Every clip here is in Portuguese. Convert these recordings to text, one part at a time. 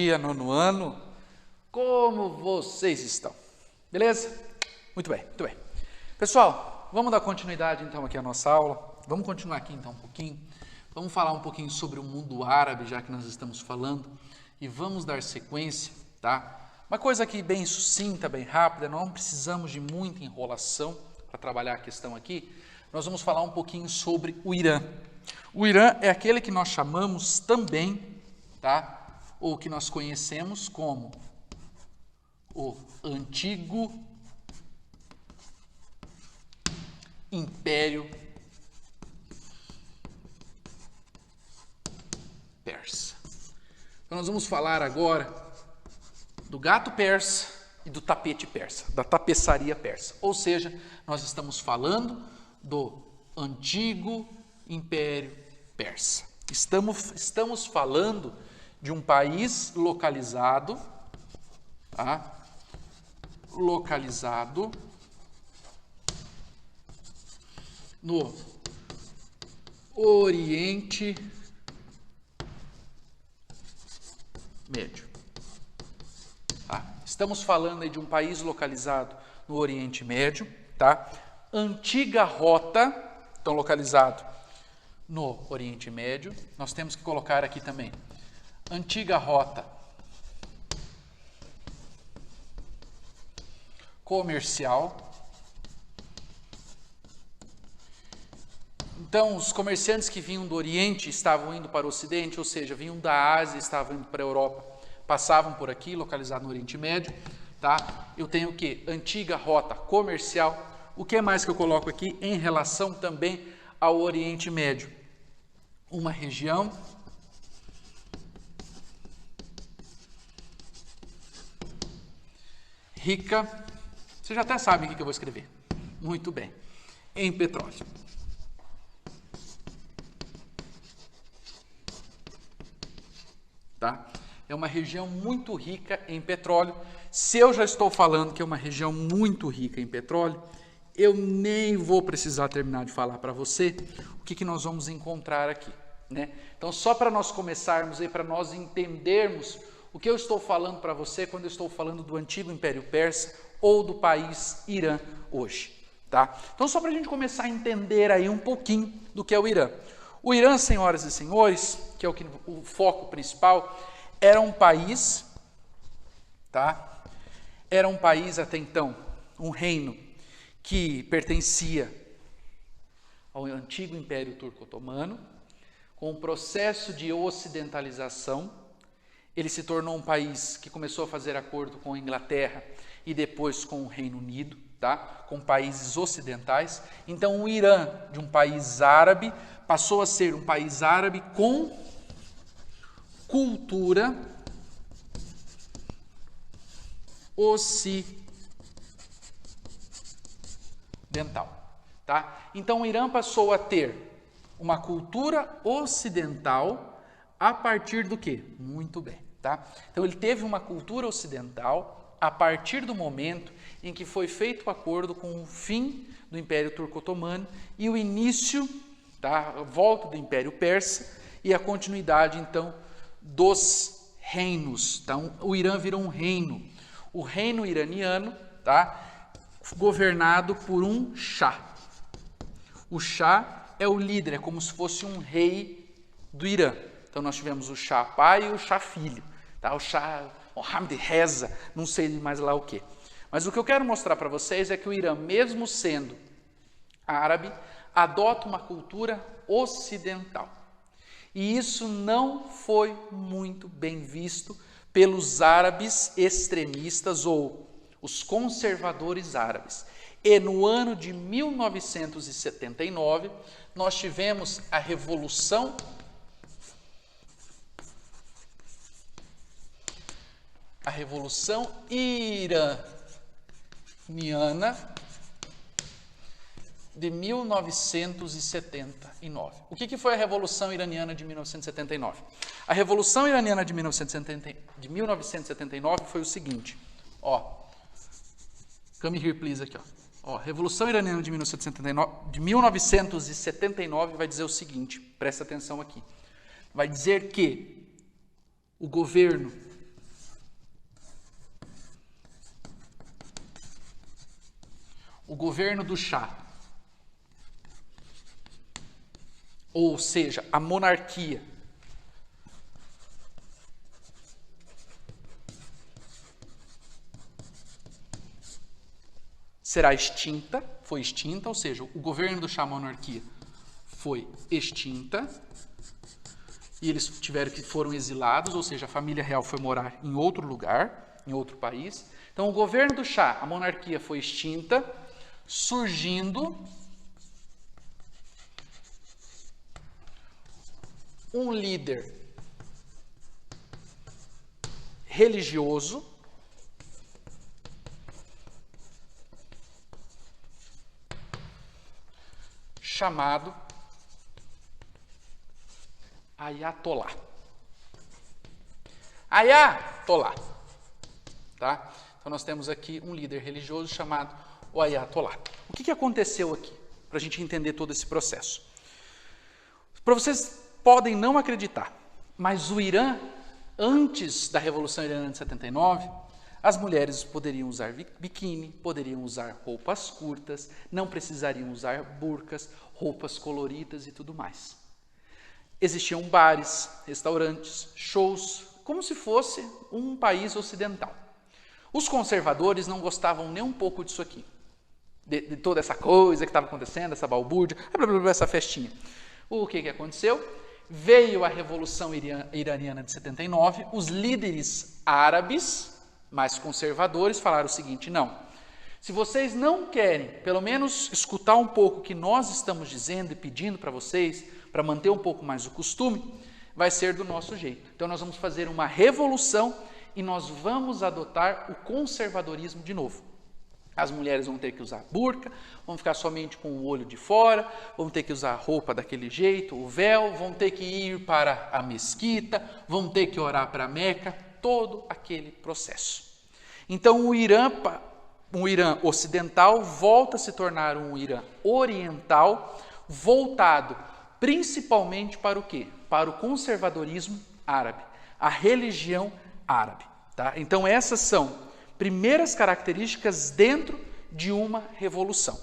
dia, nono ano. Como vocês estão? Beleza? Muito bem, muito bem. Pessoal, vamos dar continuidade então aqui à nossa aula. Vamos continuar aqui então um pouquinho. Vamos falar um pouquinho sobre o mundo árabe, já que nós estamos falando. E vamos dar sequência, tá? Uma coisa aqui bem sucinta, bem rápida, não precisamos de muita enrolação para trabalhar a questão aqui. Nós vamos falar um pouquinho sobre o Irã. O Irã é aquele que nós chamamos também, tá? Ou que nós conhecemos como o antigo Império Persa. Então nós vamos falar agora do gato persa e do tapete persa, da tapeçaria persa. Ou seja, nós estamos falando do antigo Império Persa. Estamos falando de um país localizado, tá? Localizado no Oriente Médio. Tá? Estamos falando aí de um país localizado no Oriente Médio, tá? Antiga rota, então localizado no Oriente Médio. Nós temos que colocar aqui também antiga rota comercial. Então, os comerciantes que vinham do Oriente estavam indo para o Ocidente, ou seja, vinham da Ásia, estavam indo para a Europa, passavam por aqui, localizado no Oriente Médio, tá? Eu tenho o quê? Antiga rota comercial. O que mais que eu coloco aqui em relação também ao Oriente Médio? Uma região rica, você já até sabe o que eu vou escrever. Muito bem. Em petróleo. Tá? É uma região muito rica em petróleo. Se eu já estou falando que é uma região muito rica em petróleo, eu nem vou precisar terminar de falar para você o que nós vamos encontrar aqui, né? Então, só para nós começarmos e para nós entendermos o que eu estou falando para você quando eu estou falando do antigo Império Persa ou do país Irã hoje, tá? Então, só para a gente começar a entender aí um pouquinho do que é o Irã. O Irã, senhoras e senhores, que é o foco principal, era um país, tá? Era um país até então, um reino que pertencia ao antigo Império Turco-Otomano. Com o processo de ocidentalização, ele se tornou um país que começou a fazer acordo com a Inglaterra e depois com o Reino Unido, tá? Com países ocidentais. Então, o Irã, de um país árabe, passou a ser um país árabe com cultura ocidental, tá? Então, o Irã passou a ter uma cultura ocidental a partir do quê? Muito bem, tá? Então, ele teve uma cultura ocidental a partir do momento em que foi feito o acordo com o fim do Império Turco-Otomano e o início, tá? A volta do Império Persa e a continuidade, então, dos reinos. Então, o Irã virou um reino. O reino iraniano, tá? Governado por um Shah. O Shah é o líder, é como se fosse um rei do Irã. Então, nós tivemos o Shah pai e o Shah filho. Tá? O Shah Mohammed Reza, não sei mais lá o quê. Mas o que eu quero mostrar para vocês é que o Irã, mesmo sendo árabe, adota uma cultura ocidental. E isso não foi muito bem visto pelos árabes extremistas ou os conservadores árabes. E no ano de 1979, nós tivemos a Revolução Iraniana de 1979. O que foi a Revolução Iraniana de 1979? A Revolução Iraniana de 1979 foi o seguinte, ó, come here please aqui, ó, Revolução Iraniana de 1979 vai dizer o seguinte, presta atenção aqui, vai dizer que o governo o governo do Shah, ou seja, a monarquia, será extinta, foi extinta, ou seja, o governo do Shah, monarquia, foi extinta, e eles foram exilados, ou seja, a família real foi morar em outro lugar, em outro país. Então, o governo do Shah, a monarquia, foi extinta, surgindo um líder religioso chamado Ayatollah. Ayatollah. Tá? Então, nós temos aqui um líder religioso chamado o Ayatollah. O que aconteceu aqui? Para a gente entender todo esse processo. Para vocês podem não acreditar, mas o Irã, antes da Revolução Iraniana de 79, as mulheres poderiam usar biquíni, poderiam usar roupas curtas, não precisariam usar burcas, roupas coloridas e tudo mais. Existiam bares, restaurantes, shows, como se fosse um país ocidental. Os conservadores não gostavam nem um pouco disso aqui, de toda essa coisa que estava acontecendo, essa balbúrdia, essa festinha. O que aconteceu? Veio a Revolução Iraniana de 79, os líderes árabes, mais conservadores, falaram o seguinte: não, se vocês não querem, pelo menos, escutar um pouco o que nós estamos dizendo e pedindo para vocês, para manter um pouco mais o costume, vai ser do nosso jeito. Então, nós vamos fazer uma revolução e nós vamos adotar o conservadorismo de novo. As mulheres vão ter que usar burca, vão ficar somente com o olho de fora, vão ter que usar a roupa daquele jeito, o véu, vão ter que ir para a mesquita, vão ter que orar para a Meca, todo aquele processo. Então, o Irã ocidental volta a se tornar um Irã oriental, voltado principalmente para o quê? Para o conservadorismo árabe, a religião árabe. Tá? Então, essas são primeiras características dentro de uma revolução.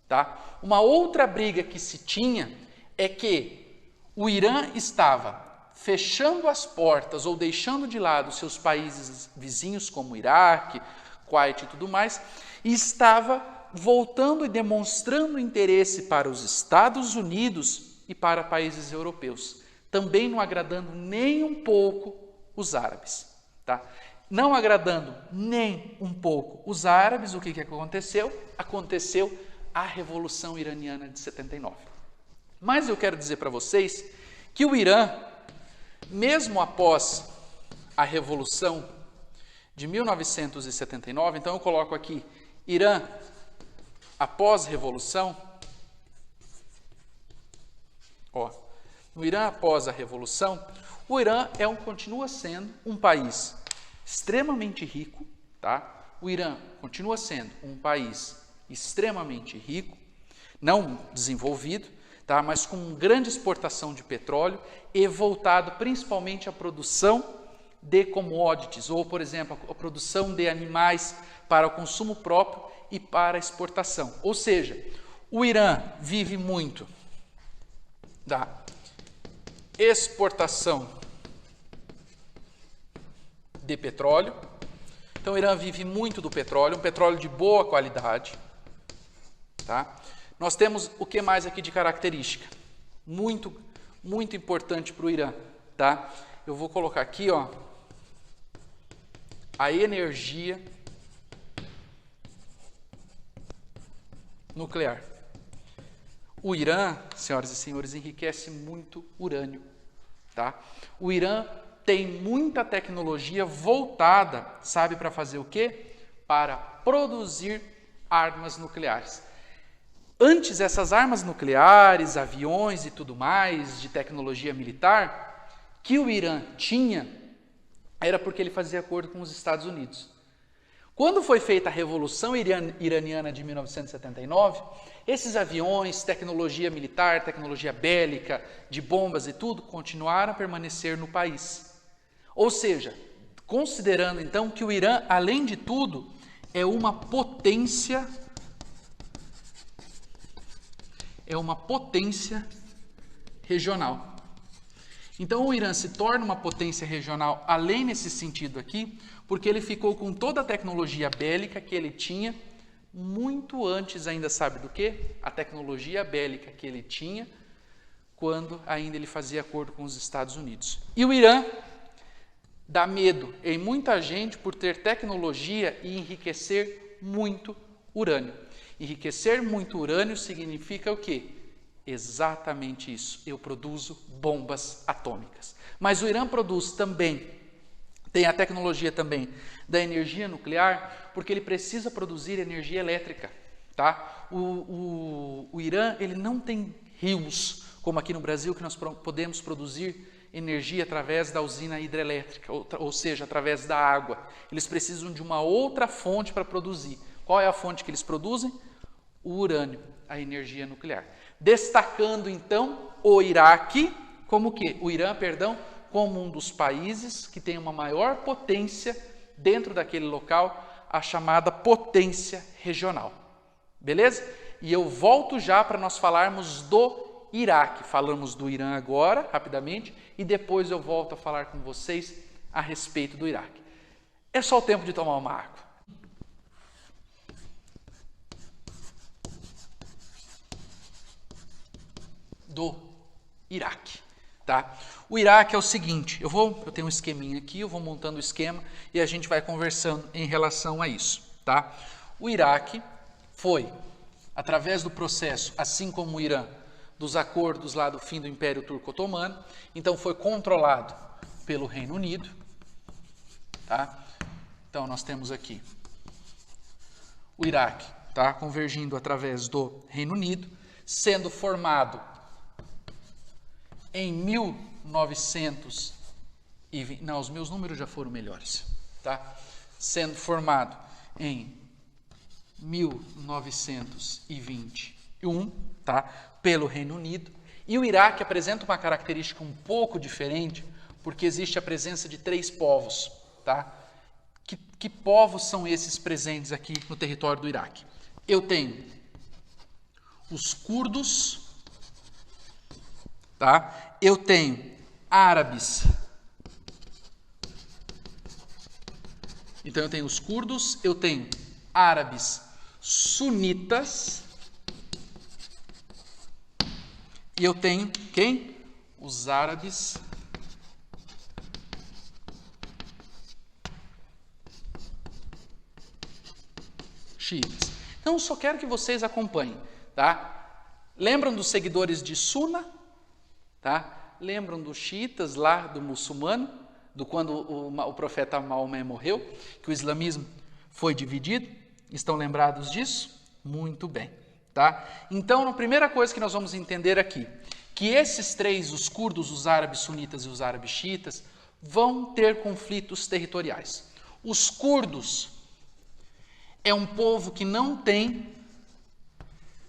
Tá? Uma outra briga que se tinha é que o Irã estava fechando as portas ou deixando de lado seus países vizinhos como Iraque, Kuwait e tudo mais, e estava voltando e demonstrando interesse para os Estados Unidos e para países europeus, também não agradando nem um pouco os árabes. Tá? Não agradando nem um pouco os árabes, o que aconteceu? Aconteceu a Revolução Iraniana de 79. Mas eu quero dizer para vocês que o Irã, mesmo após a Revolução de 1979, então eu coloco aqui Irã após a Revolução, no Irã após a Revolução, o Irã continua sendo um país extremamente rico, tá? O Irã continua sendo um país extremamente rico, não desenvolvido, tá? Mas com grande exportação de petróleo e voltado principalmente à produção de commodities, ou, por exemplo, a produção de animais para o consumo próprio e para a exportação. Ou seja, o Irã vive muito da exportação de petróleo. Então, o Irã vive muito do petróleo, um petróleo de boa qualidade. Tá? Nós temos o que mais aqui de característica? Muito, muito importante para o Irã. Tá? Eu vou colocar aqui, a energia nuclear. O Irã, senhoras e senhores, enriquece muito urânio. Tá? O Irã tem muita tecnologia voltada, sabe, para fazer o quê? Para produzir armas nucleares. Antes, essas armas nucleares, aviões e tudo mais, de tecnologia militar, que o Irã tinha, era porque ele fazia acordo com os Estados Unidos. Quando foi feita a Revolução Iraniana de 1979, esses aviões, tecnologia militar, tecnologia bélica, de bombas e tudo, continuaram a permanecer no país. Ou seja, considerando então que o Irã, além de tudo, é uma potência é uma potência regional. Então o Irã se torna uma potência regional, além nesse sentido aqui, porque ele ficou com toda a tecnologia bélica que ele tinha, muito antes ainda, sabe do quê? A tecnologia bélica que ele tinha, quando ainda ele fazia acordo com os Estados Unidos. E o Irã dá medo em muita gente por ter tecnologia e enriquecer muito urânio. Enriquecer muito urânio significa o quê? Exatamente isso. Eu produzo bombas atômicas. Mas o Irã produz também, tem a tecnologia também da energia nuclear, porque ele precisa produzir energia elétrica. Tá? O Irã ele não tem rios, como aqui no Brasil, que nós podemos produzir energia através da usina hidrelétrica, ou seja, através da água. Eles precisam de uma outra fonte para produzir. Qual é a fonte que eles produzem? O urânio, a energia nuclear. Destacando, então, o Iraque, como que? O Irã, perdão, como um dos países que tem uma maior potência dentro daquele local, a chamada potência regional. Beleza? E eu volto já para nós falarmos do Iraque. Falamos do Irã agora, rapidamente, e depois eu volto a falar com vocês a respeito do Iraque. É só o tempo de tomar uma água. Do Iraque, tá? O Iraque é o seguinte, eu tenho um esqueminha aqui, eu vou montando o esquema e a gente vai conversando em relação a isso, tá? O Iraque foi, através do processo, assim como o Irã, dos acordos lá do fim do Império Turco-Otomano, então foi controlado pelo Reino Unido, tá? Então nós temos aqui o Iraque, tá? Convergindo através do Reino Unido, sendo formado em 1920, não, os meus números já foram melhores, tá? Sendo formado em 1921, tá? Pelo Reino Unido. E o Iraque apresenta uma característica um pouco diferente, porque existe a presença de 3 povos, tá? Que povos são esses presentes aqui no território do Iraque? Eu tenho os curdos, tá? Eu tenho árabes. Então eu tenho os curdos, eu tenho árabes sunitas e eu tenho quem? Os árabes xiitas. Então eu só quero que vocês acompanhem, tá? Lembram dos seguidores de Sunna? Tá? Lembram dos xiitas lá do muçulmano, do quando o profeta Maomé morreu, que o islamismo foi dividido? Estão lembrados disso? Muito bem. Tá? Então, a primeira coisa que nós vamos entender aqui, que esses 3, os curdos, os árabes sunitas e os árabes xiitas, vão ter conflitos territoriais. Os curdos é um povo que não tem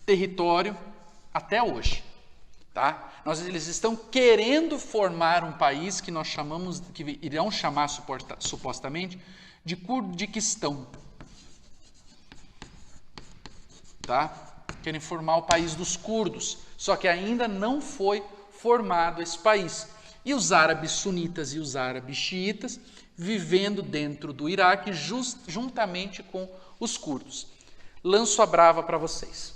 território até hoje. Tá? Eles estão querendo formar um país que nós chamamos, que irão chamar supostamente de Kurdiquistão. Tá? Querem formar o país dos curdos, só que ainda não foi formado esse país. E os árabes sunitas e os árabes xiitas vivendo dentro do Iraque juntamente com os curdos. Lanço a brava para vocês.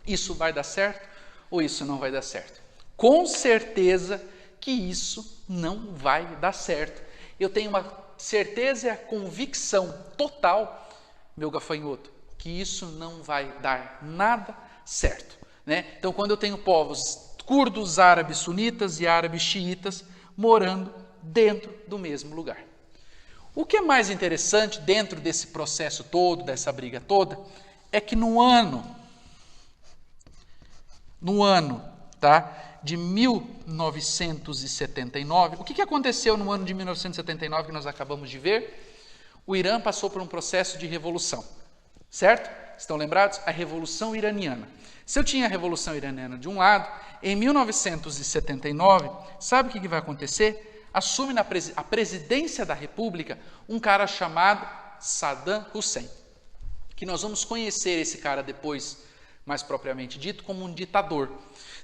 Isso vai dar certo ou isso não vai dar certo? Com certeza que isso não vai dar certo. Eu tenho uma certeza e a convicção total, meu gafanhoto, que isso não vai dar nada certo, né? Então, quando eu tenho povos curdos, árabes sunitas e árabes xiitas morando dentro do mesmo lugar. O que é mais interessante dentro desse processo todo, dessa briga toda, é que no ano, tá, de 1979, o que aconteceu no ano de 1979 que nós acabamos de ver? O Irã passou por um processo de revolução. Certo? Estão lembrados? A Revolução Iraniana. Se eu tinha a Revolução Iraniana de um lado, em 1979, sabe o que vai acontecer? Assume a presidência da República um cara chamado Saddam Hussein. Que nós vamos conhecer esse cara depois mais propriamente dito, como um ditador.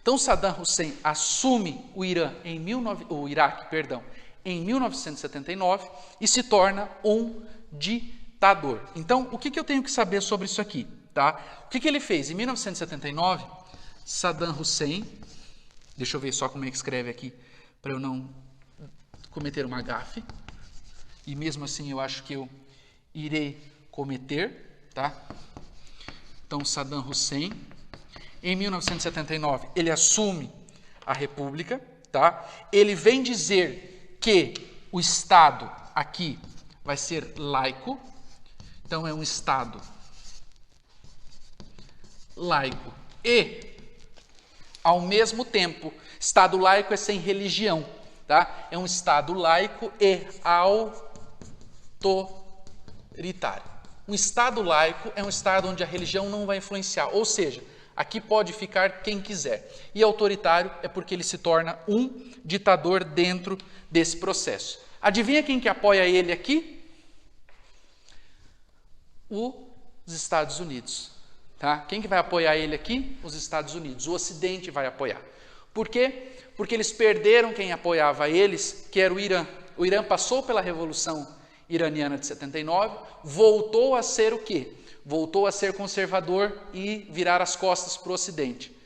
Então, Saddam Hussein assume o Iraque em 1979 e se torna um ditador. Então, o que eu tenho que saber sobre isso aqui? Tá? O que ele fez? Em 1979, Saddam Hussein, deixa eu ver só como é que escreve aqui, para eu não cometer uma gafe, e mesmo assim eu acho que eu irei cometer, tá? Então, Saddam Hussein, em 1979, ele assume a República, tá? Ele vem dizer que o Estado aqui vai ser laico, então é um Estado laico e, ao mesmo tempo, Estado laico é sem religião, tá? É um Estado laico e autoritário. Um Estado laico é um Estado onde a religião não vai influenciar, ou seja, aqui pode ficar quem quiser. E autoritário é porque ele se torna um ditador dentro desse processo. Adivinha quem que apoia ele aqui? Os Estados Unidos. Tá? Quem que vai apoiar ele aqui? Os Estados Unidos. O Ocidente vai apoiar. Por quê? Porque eles perderam quem apoiava eles, que era o Irã. O Irã passou pela Revolução Iraniana de 79, voltou a ser o quê? Voltou a ser conservador e virar as costas para o Ocidente.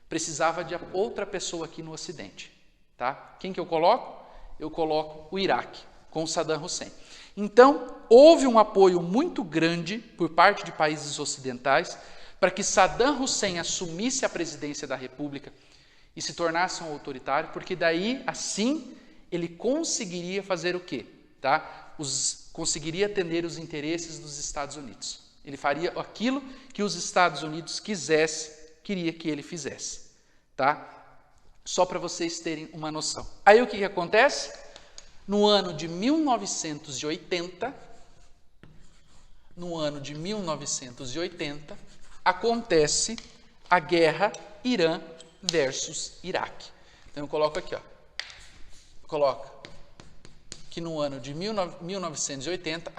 Precisava de outra pessoa aqui no Ocidente. Tá? Quem que eu coloco? Eu coloco o Iraque, com Saddam Hussein. Então, houve um apoio muito grande por parte de países ocidentais para que Saddam Hussein assumisse a presidência da República e se tornasse um autoritário, porque daí, assim, ele conseguiria fazer o quê? Tá? Conseguiria atender os interesses dos Estados Unidos. Ele faria aquilo que os Estados Unidos queria que ele fizesse. Tá? Só para vocês terem uma noção. Aí o que acontece? No ano de 1980, acontece a guerra Irã versus Iraque. Então eu coloco aqui, ó. Coloca que no ano de 1980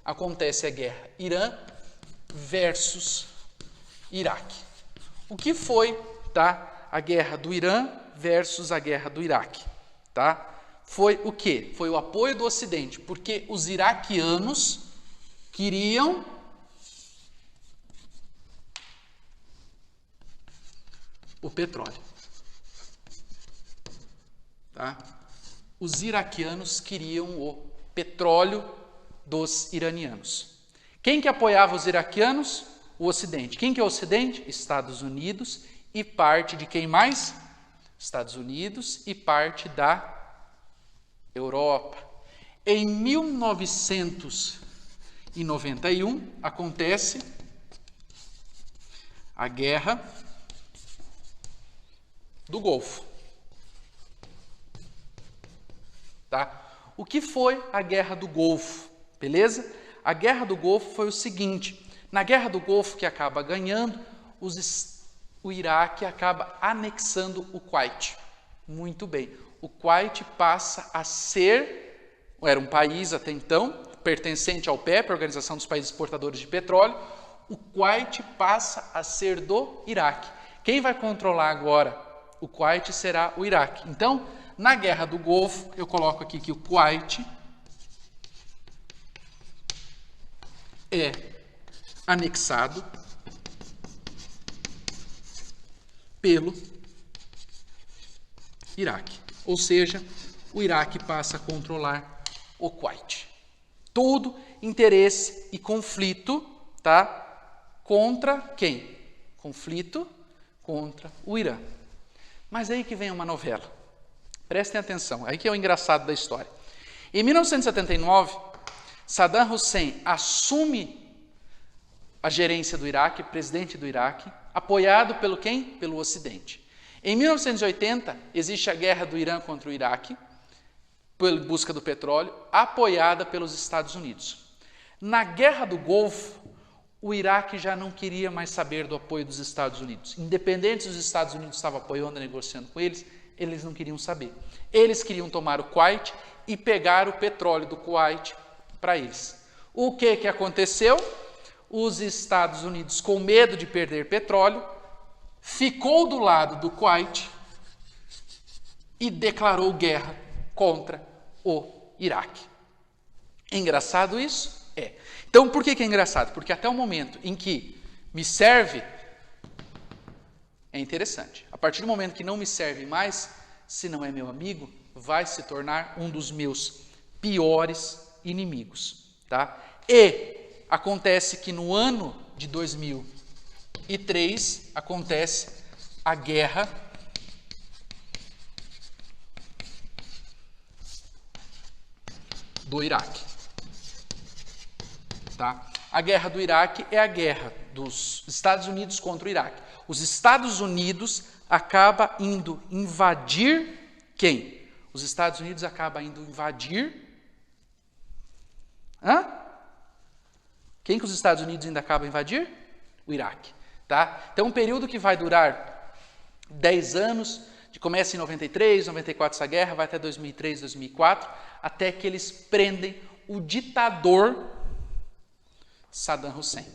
acontece a guerra Irã versus Iraque. O que foi, tá, a guerra do Irã versus a guerra do Iraque? Tá? Foi o quê? Foi o apoio do Ocidente, porque os iraquianos queriam o petróleo. Tá? Os iraquianos queriam o petróleo dos iranianos. Quem que apoiava os iraquianos? O Ocidente. Quem que é o Ocidente? Estados Unidos e parte de quem mais? Estados Unidos e parte da Europa. Em 1991 acontece a Guerra do Golfo. Tá? O que foi a Guerra do Golfo? Beleza? A Guerra do Golfo foi o seguinte: na Guerra do Golfo, que acaba ganhando, o Iraque acaba anexando o Kuwait. Muito bem. O Kuwait passa a ser, era um país até então, pertencente ao PEP, a Organização dos Países Exportadores de Petróleo. O Kuwait passa a ser do Iraque. Quem vai controlar agora o Kuwait será o Iraque. Então, na Guerra do Golfo, eu coloco aqui que o Kuwait é anexado pelo Iraque. Ou seja, o Iraque passa a controlar o Kuwait. Tudo interesse e conflito, tá? Contra quem? Conflito contra o Irã. Mas aí que vem uma novela. Prestem atenção, aí que é o engraçado da história. Em 1979, Saddam Hussein assume a gerência do Iraque, presidente do Iraque, apoiado pelo quem? Pelo Ocidente. Em 1980, existe a guerra do Irã contra o Iraque, pela busca do petróleo, apoiada pelos Estados Unidos. Na Guerra do Golfo, o Iraque já não queria mais saber do apoio dos Estados Unidos. Independente se os Estados Unidos estavam apoiando, negociando com eles não queriam saber. Eles queriam tomar o Kuwait e pegar o petróleo do Kuwait para eles. O que aconteceu? os Estados Unidos, com medo de perder petróleo, ficou do lado do Kuwait e declarou guerra contra o Iraque. É engraçado isso? É. Então, por que é engraçado? Porque até o momento em que me serve, é interessante. A partir do momento que não me serve mais, se não é meu amigo, vai se tornar um dos meus piores inimigos. Tá? E acontece que no ano de 2003, acontece a guerra do Iraque. Tá? A guerra do Iraque é a guerra dos Estados Unidos contra o Iraque. Os Estados Unidos acabam indo invadir quem? Os Estados Unidos acabam indo invadir... Quem que os Estados Unidos ainda acabam invadir? O Iraque. Tá? Então, um período que vai durar 10 anos, começa em 93, 94 essa guerra, vai até 2003, 2004, até que eles prendem o ditador Saddam Hussein.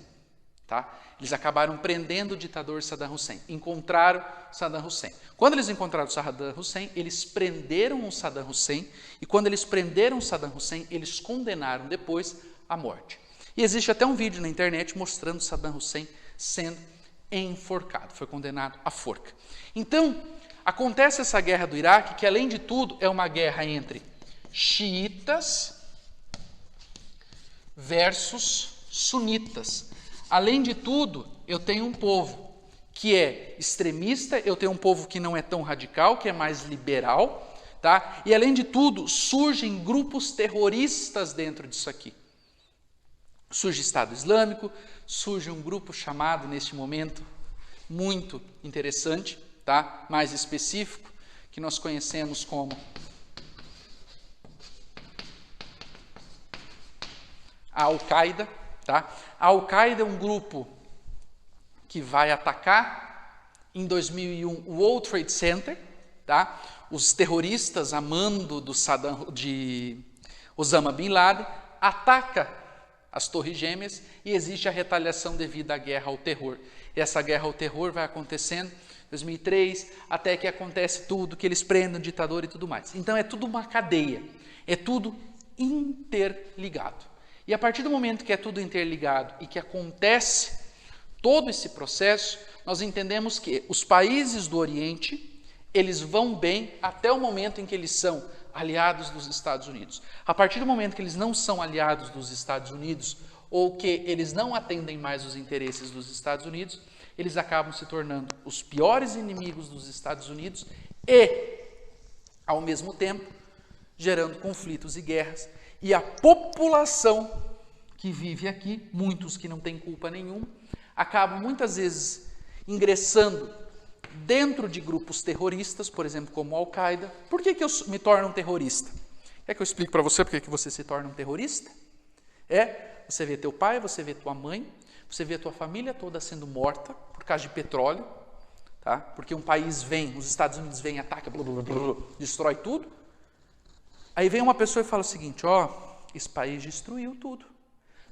Tá? Eles acabaram prendendo o ditador Saddam Hussein. Encontraram Saddam Hussein. Quando eles encontraram Saddam Hussein, eles prenderam o Saddam Hussein, e quando eles prenderam o Saddam Hussein, eles condenaram depois à morte. E existe até um vídeo na internet mostrando Saddam Hussein sendo enforcado. Foi condenado à forca. Então, acontece essa guerra do Iraque, que além de tudo é uma guerra entre xiitas versus sunitas. Além de tudo, eu tenho um povo que é extremista, eu tenho um povo que não é tão radical, que é mais liberal, tá? E além de tudo, surgem grupos terroristas dentro disso aqui. Surge Estado Islâmico, surge um grupo chamado, neste momento, muito interessante, tá? Mais específico, que nós conhecemos como a Al-Qaeda. Tá? A Al-Qaeda é um grupo que vai atacar, em 2001, o World Trade Center. Tá? Os terroristas, a mando de Osama Bin Laden, ataca as Torres Gêmeas e existe a retaliação devido à guerra ao terror. E essa guerra ao terror vai acontecendo em 2003, até que acontece tudo, que eles prendem o ditador e tudo mais. Então é tudo uma cadeia, é tudo interligado. E a partir do momento que é tudo interligado e que acontece todo esse processo, nós entendemos que os países do Oriente, eles vão bem até o momento em que eles são aliados dos Estados Unidos. A partir do momento que eles não são aliados dos Estados Unidos ou que eles não atendem mais os interesses dos Estados Unidos, eles acabam se tornando os piores inimigos dos Estados Unidos e, ao mesmo tempo, gerando conflitos e guerras. E a população que vive aqui, muitos que não têm culpa nenhuma, acabam muitas vezes ingressando dentro de grupos terroristas, por exemplo, como a Al-Qaeda. Por que eu me torno um terrorista? Quer que eu explique para você por que você se torna um terrorista? Você vê teu pai, você vê tua mãe, você vê tua família toda sendo morta por causa de petróleo, tá? Porque um país vem, os Estados Unidos vem, ataca, destrói tudo. Aí vem uma pessoa e fala o seguinte, esse país destruiu tudo.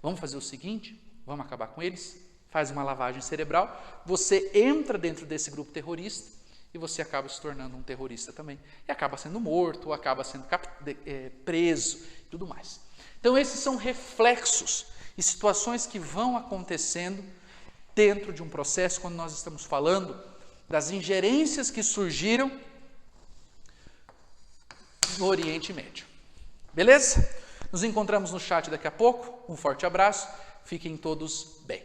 Vamos fazer o seguinte, vamos acabar com eles, faz uma lavagem cerebral, você entra dentro desse grupo terrorista e você acaba se tornando um terrorista também. E acaba sendo morto, ou acaba sendo preso e tudo mais. Então esses são reflexos e situações que vão acontecendo dentro de um processo quando nós estamos falando das ingerências que surgiram no Oriente Médio. Beleza? Nos encontramos no chat daqui a pouco. Um forte abraço. Fiquem todos bem.